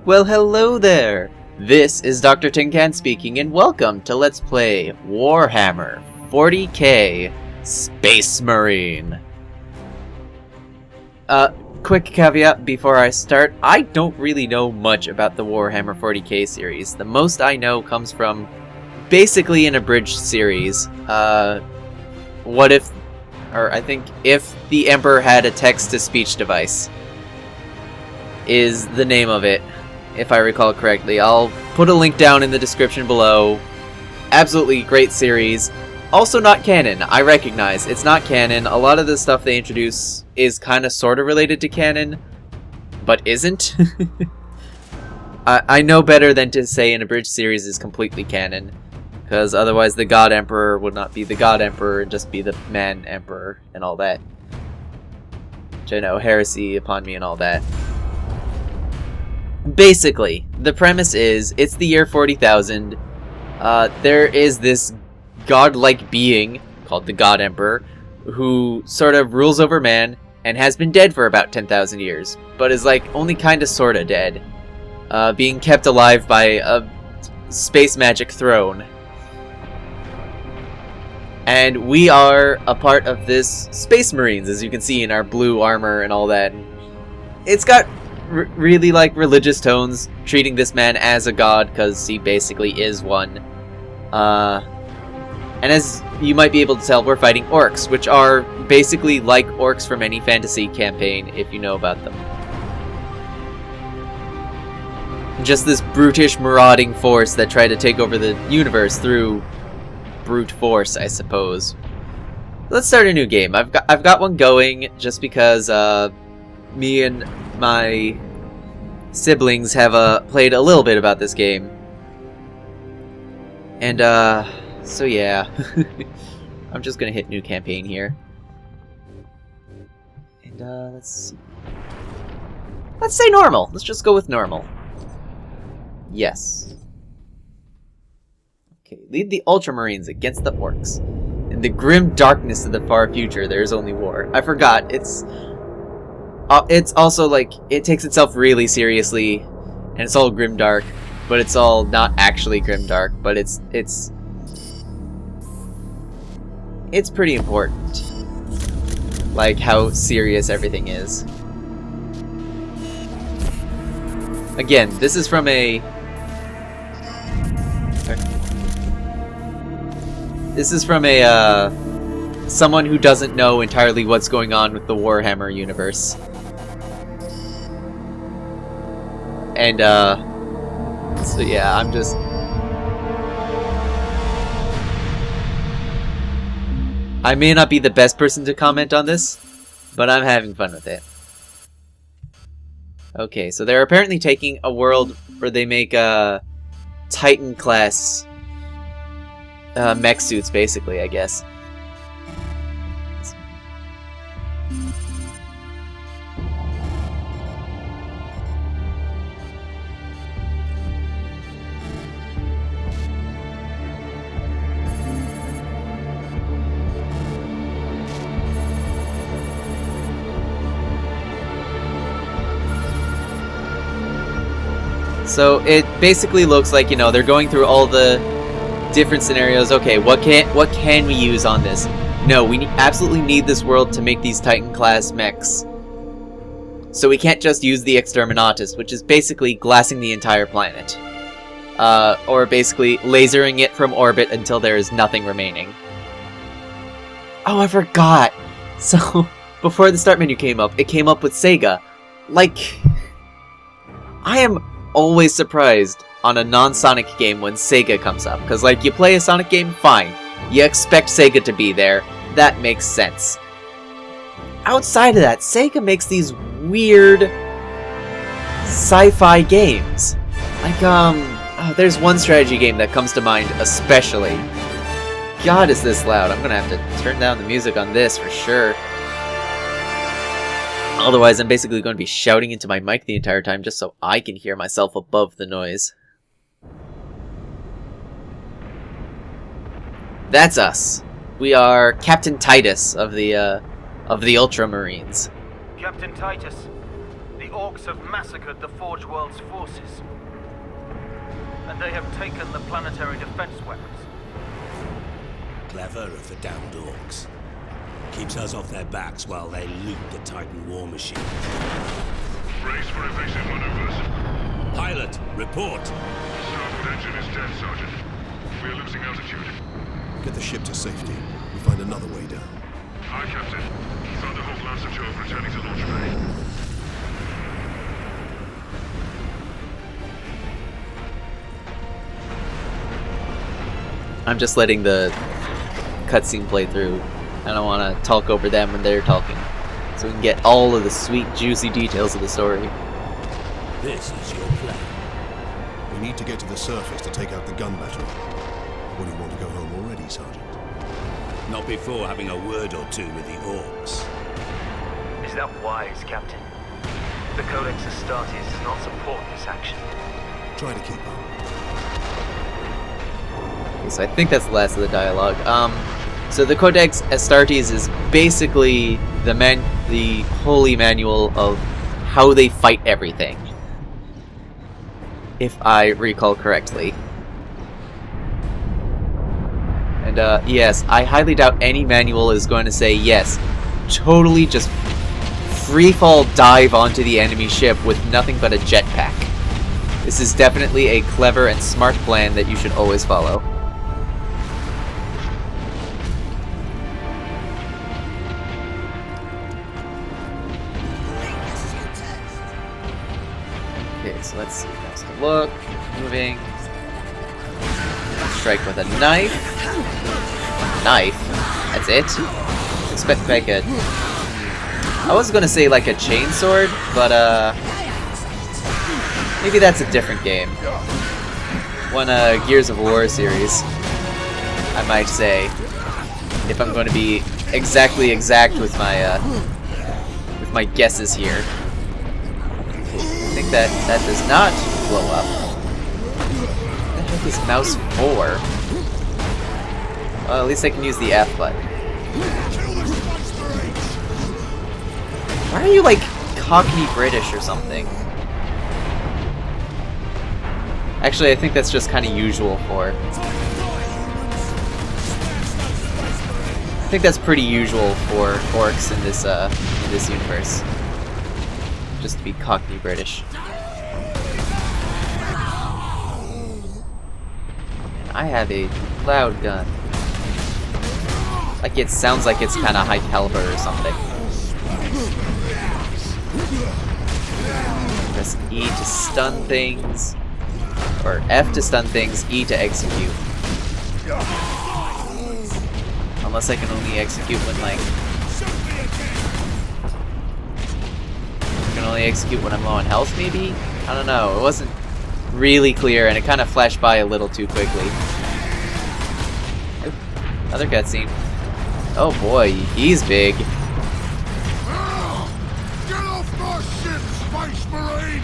Well, hello there! This is DoctorTincan speaking, and welcome to Let's Play Warhammer 40k Space Marine. Quick caveat before I start, I don't really know much about the Warhammer 40k series. The most I know comes from basically an abridged series. What if, or I think if the Emperor had a text-to-speech device is the name of it, if I recall correctly. I'll put a link down in the description below. Absolutely great series. Also not canon, I recognize. It's not canon. A lot of the stuff they introduce is kind of sort of related to canon, but isn't. I know better than to say an abridged series is completely canon, because otherwise the God Emperor would not be the God Emperor and just be the Man Emperor and all that. Which I know, heresy upon me and all that. Basically, the premise is, it's the year 40,000. There is this godlike being called the God Emperor who sort of rules over man and has been dead for about 10,000 years, but is like only kind of sort of dead, being kept alive by a space magic throne. And we are a part of this Space Marines, as you can see in our blue armor and all that. It's got really like religious tones, treating this man as a god because he basically is one. And as you might be able to tell, we're fighting Orks, which are basically like Orks from any fantasy campaign, if you know about them. Just this brutish, marauding force that try to take over the universe through brute force, I suppose. Let's start a new game. I've got one going just because me and my siblings have played a little bit about this game. And so yeah. I'm just gonna hit new campaign here. And let's see. Let's say normal. Let's just go with normal. Yes. Okay, lead the Ultramarines against the Orks. In the grim darkness of the far future, there is only war. I forgot, it's also like, it takes itself really seriously, and it's all grimdark, but it's all not actually grimdark, but it's pretty important, like how serious everything is. Again, this is from someone who doesn't know entirely what's going on with the Warhammer universe. And, so yeah, I may not be the best person to comment on this, but I'm having fun with it. Okay, so they're apparently taking a world where they make, Titan-class, mech suits, basically, I guess. So it basically looks like, you know, they're going through all the different scenarios. Okay, what can we use on this? No, we absolutely need this world to make these Titan-class mechs. So we can't just use the Exterminatus, which is basically glassing the entire planet. Or basically lasering it from orbit until there is nothing remaining. Oh, I forgot! So, before the start menu came up, it came up with Sega. Like, I am always surprised on a non-Sonic game when Sega comes up, because like, you play a Sonic game, fine, you expect Sega to be there, that makes sense. Outside of that, Sega makes these weird sci-fi games. Like, oh, there's one strategy game that comes to mind especially. God, is this loud. I'm gonna have to turn down the music on this for sure. Otherwise, I'm basically going to be shouting into my mic the entire time just so I can hear myself above the noise. That's us. We are Captain Titus of the Ultramarines. Captain Titus, the Orks have massacred the Forge World's forces. And they have taken the planetary defense weapons. Clever of the damned Orks. Keeps us off their backs while they loot the Titan war machine. Brace for evasive maneuvers. Pilot, report! Starboard engine is dead, Sergeant. We are losing altitude. Get the ship to safety. We'll find another way down. Aye, Captain. Thunderhawk Lancer Jove returning to launch bay. I'm just letting the cutscene play through. I don't want to talk over them when they're talking. So we can get all of the sweet, juicy details of the story. This is your plan. We need to get to the surface to take out the gun battery. Or do you want to go home already, Sergeant? Not before having a word or two with the Orks. Is that wise, Captain? The Codex Astartes does not support this action. Try to keep up. Okay, so I think that's the last of the dialogue. So the Codex Astartes is basically the holy manual of how they fight everything, if I recall correctly. And yes, I highly doubt any manual is going to say yes, totally just freefall dive onto the enemy ship with nothing but a jetpack. This is definitely a clever and smart plan that you should always follow. Okay, so let's see. That's the look. Moving. Strike with a knife. Knife? That's it? Expect to make a... I was gonna say like a chainsword, but maybe that's a different game. One Gears of War series, I might say, if I'm going to be exactly exact with my guesses here. I think that does not blow up. What the heck is mouse 4? Well, at least I can use the F button. Why are you like Cockney British or something? Actually, I think that's just kind of usual for... I think that's pretty usual for Orks in this universe. Just to be Cockney British. I have a loud gun. Like it sounds like it's kind of high caliber or something. Press E to stun things. Or F to stun things, E to execute. Unless I can only execute when like... I can only execute when I'm low on health, maybe? I don't know, it wasn't really clear and it kind of flashed by a little too quickly. Oop, another cutscene. Oh boy, he's big. Get off my ship, Space Marine!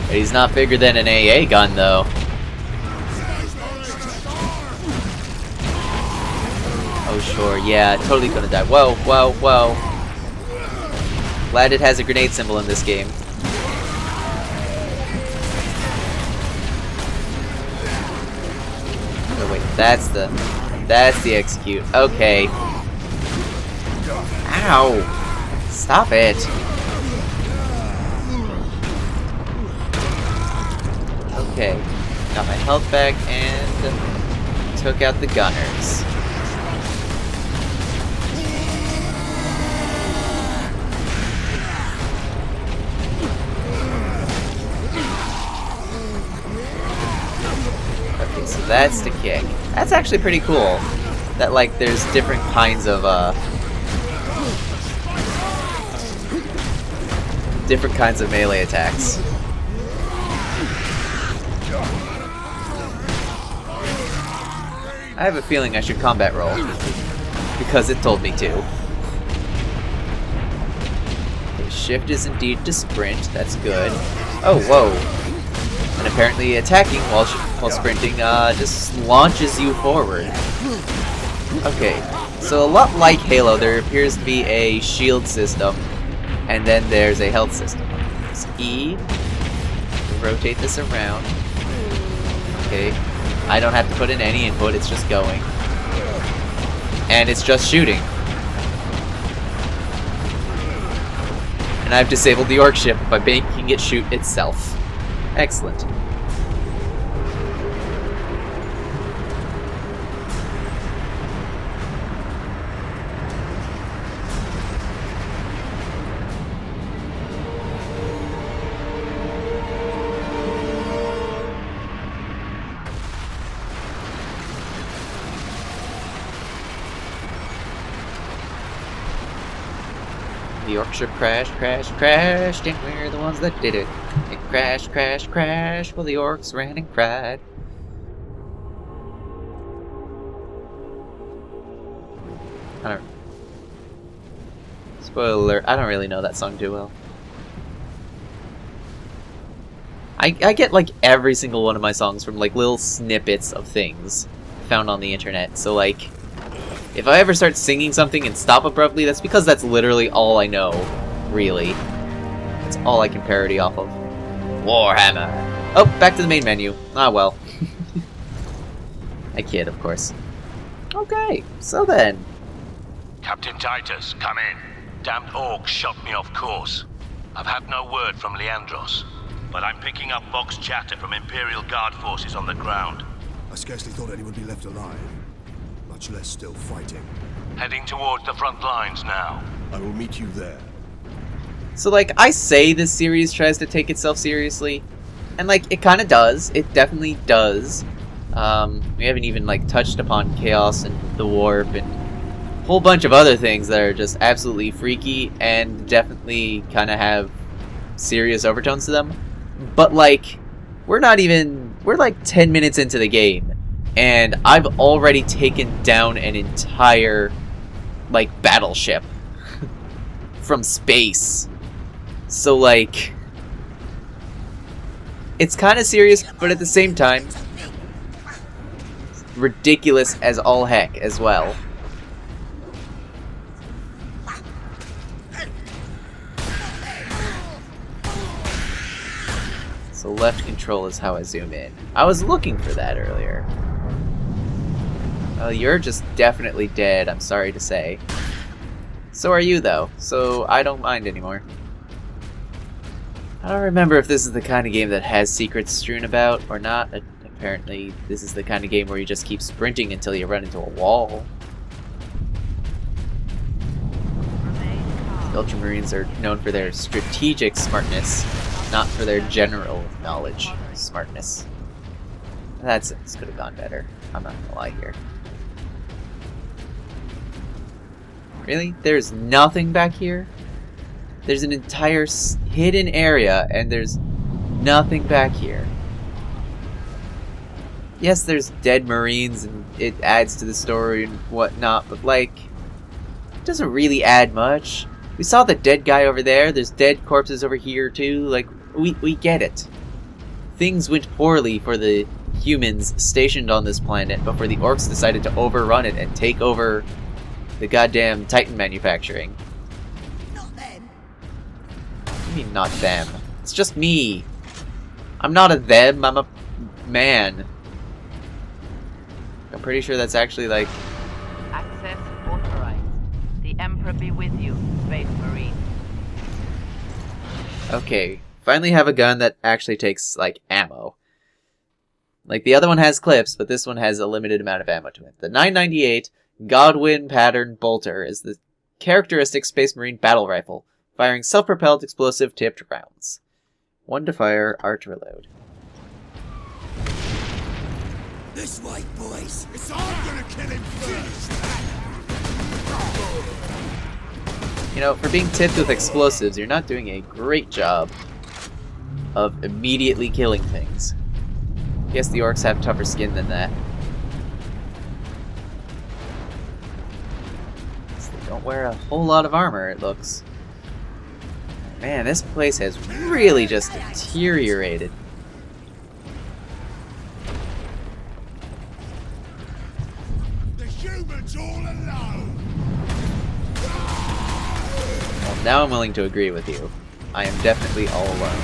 But he's not bigger than an AA gun, though. Oh, sure, yeah, totally gonna die. Whoa, whoa, whoa. Glad it has a grenade symbol in this game. Oh, wait, that's the execute. Okay. Ow! Stop it! Okay, got my health back and took out the gunners. Okay, so that's the kick. That's actually pretty cool. That like there's different kinds of melee attacks. I have a feeling I should combat roll, because it told me to. Okay, shift is indeed to sprint, that's good. Oh, whoa. And apparently attacking while sprinting just launches you forward. Okay, so a lot like Halo, there appears to be a shield system And then there's a health system. There's E. Rotate this around. Okay. I don't have to put in any input, it's just going. And it's just shooting. And I've disabled the Ork ship by making it shoot itself. Excellent. The Ork ship crashed, and we're the ones that did it. It crashed, while the Orks ran and cried. I don't... Spoiler alert, I don't really know that song too well. I get like every single one of my songs from like little snippets of things found on the internet, so like... If I ever start singing something and stop abruptly, that's because that's literally all I know, really. That's all I can parody off of. Warhammer! Oh, back to the main menu. Ah, well. I kid, of course. Okay, so then. Captain Titus, come in. Damned Orks shot me off course. I've had no word from Leandros, but I'm picking up Vox chatter from Imperial Guard forces on the ground. I scarcely thought anyone would be left alive. Much less still fighting. Heading towards the front lines now. I will meet you there. So, like, I say this series tries to take itself seriously, and, like, it kind of does. It definitely does. We haven't even, like, touched upon Chaos and the Warp and a whole bunch of other things that are just absolutely freaky and definitely kind of have serious overtones to them. But, like, we're like 10 minutes into the game. And I've already taken down an entire, like, battleship from space. So, like, it's kind of serious, but at the same time, ridiculous as all heck as well. So left control is how I zoom in. I was looking for that earlier. Well, you're just definitely dead, I'm sorry to say. So are you, though, so I don't mind anymore. I don't remember if this is the kind of game that has secrets strewn about or not. Apparently, this is the kind of game where you just keep sprinting until you run into a wall. The Ultramarines are known for their strategic smartness, not for their general knowledge smartness. This could have gone better. I'm not gonna lie here. Really? There's nothing back here? There's an entire hidden area, and there's nothing back here. Yes, there's dead Marines, and it adds to the story and whatnot, but, like, it doesn't really add much. We saw the dead guy over there, there's dead corpses over here, too. Like, we get it. Things went poorly for the humans stationed on this planet before the Orks decided to overrun it and take over the goddamn Titan manufacturing. Not them. What do you mean, not them? It's just me. I'm not a them, I'm a man. I'm pretty sure that's actually like... Access authorized. The Emperor be with you, Space Marine. Okay, finally have a gun that actually takes, like, ammo. Like, the other one has clips, but this one has a limited amount of ammo to it. The 998 Godwin pattern bolter is the characteristic Space Marine battle rifle, firing self-propelled explosive tipped rounds. 1 to fire, R to reload. This way, boys. It's I'm gonna kill him first. You know, for being tipped with explosives, you're not doing a great job of immediately killing things. I guess the Orks have tougher skin than that. They don't wear a whole lot of armor, it looks. Man, this place has really just deteriorated. The humans all alone. Oh Now I'm willing to agree with you. I am definitely all alone.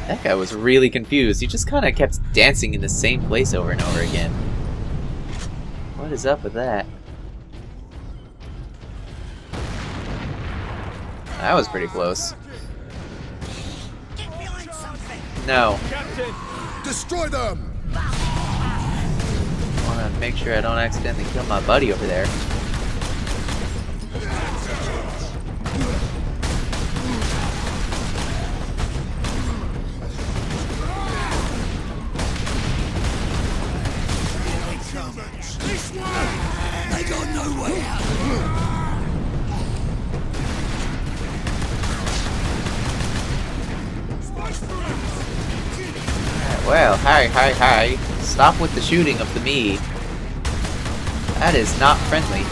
That guy was really confused. He just kind of kept dancing in the same place over and over again. What is up with that? That was pretty close. No. Destroy them! I want to make sure I don't accidentally kill my buddy over there. They got no way out. Well, hi. Stop with the shooting of the me. That is not friendly.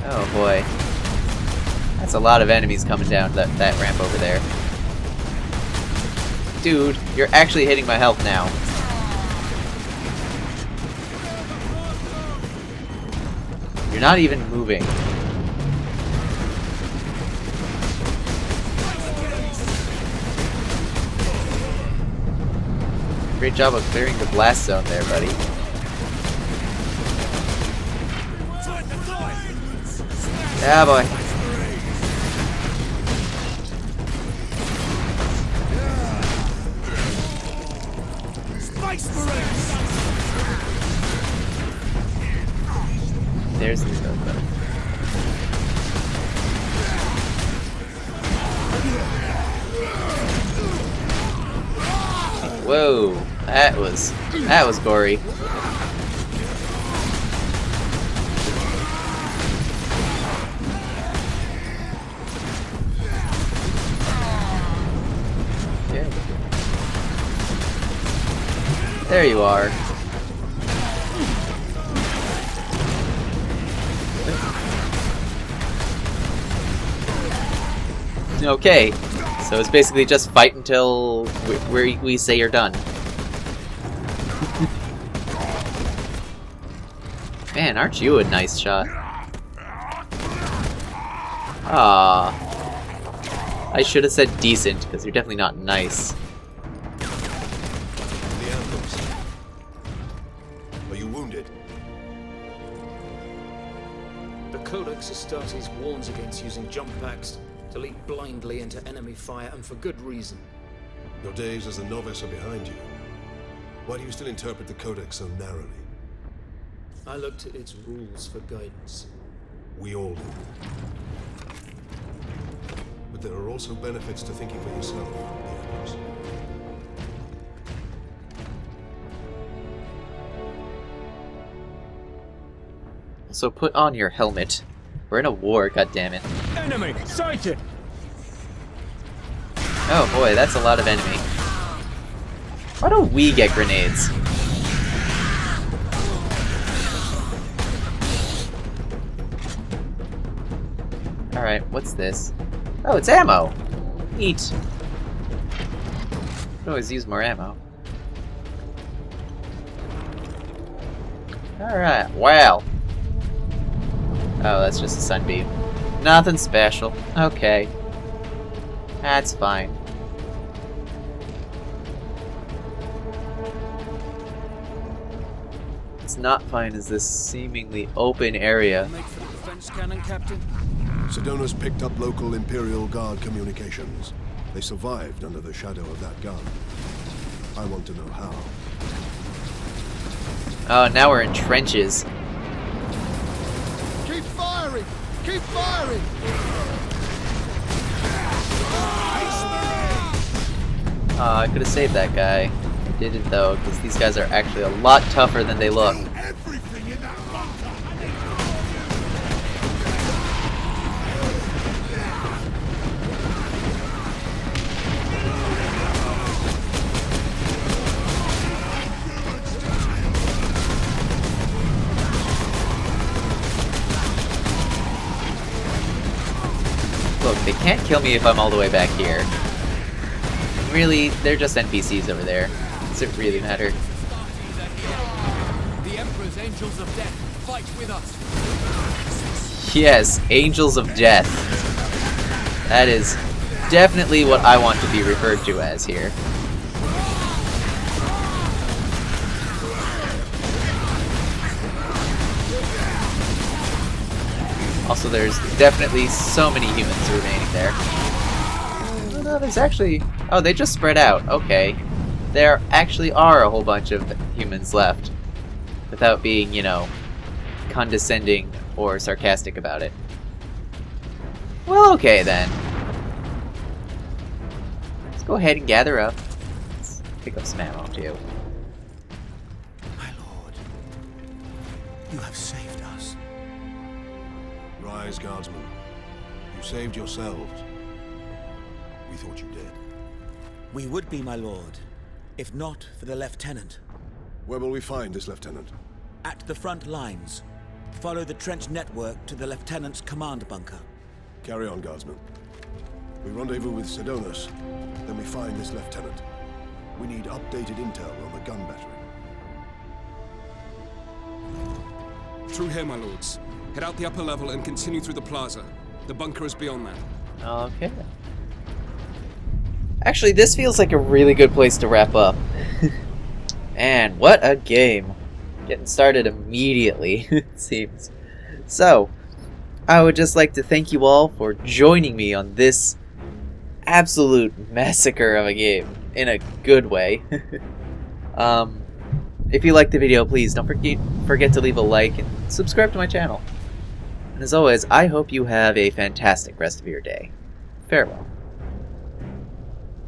Oh boy. That's a lot of enemies coming down that ramp over there. Dude, you're actually hitting my health now. You're not even moving. Great job of clearing the blast zone there, buddy. Yeah, boy. There's the road button. Whoa, that was gory. Yeah. There you are. Okay, so it's basically just fight until we say you're done. Man, aren't you a nice shot? Ah, I should have said decent, because you're definitely not nice. Are you wounded? The Codex Astartes warns against using jump packs to leap blindly into enemy fire, and for good reason. Your days as a novice are behind you. Why do you still interpret the Codex so narrowly? I look to its rules for guidance. We all do. But there are also benefits to thinking for yourself, the others. So put on your helmet. We're in a war, goddammit. Enemy sighted! Oh boy, that's a lot of enemy. Why don't we get grenades? Alright, what's this? Oh, it's ammo! Neat. Could always use more ammo. Alright, wow. Oh, that's just a sunbeam. Nothing special. Okay. That's fine. What's not fine is this seemingly open area. Make for the defense cannon, Captain. Sedona's picked up local Imperial Guard communications. They survived under the shadow of that gun. I want to know how. Oh, now we're in trenches. Keep firing! Keep firing! I could have saved that guy. I didn't though, because these guys are actually a lot tougher than they look. Everything in that bunker! Look, they can't kill me if I'm all the way back here. really, they're just NPCs over there. Does it really matter? The Emperor's Angels of Death fight with us. Yes, Angels of Death. That is definitely what I want to be referred to as here. Also, there's definitely so many humans remaining there. Oh, no, there's actually... Oh, they just spread out. Okay. There actually are a whole bunch of humans left. Without being, you know, condescending or sarcastic about it. Well, okay then. Let's go ahead and gather up. Let's pick up some ammo too. My lord, you have saved us. Rise, guardsmen. You saved yourselves. We thought you did. We would be, my lord, if not for the lieutenant. Where will we find this lieutenant? At the front lines. Follow the trench network to the lieutenant's command bunker. Carry on, guardsmen. We rendezvous with Sidonus, then we find this lieutenant. We need updated intel on the gun battery. Through here, my lords. Head out the upper level and continue through the plaza. The bunker is beyond that. Okay. Actually, this feels like a really good place to wrap up. And what a game. Getting started immediately, it seems. So, I would just like to thank you all for joining me on this absolute massacre of a game, in a good way. If you liked the video, please don't forget to leave a like and subscribe to my channel. And as always, I hope you have a fantastic rest of your day. Farewell.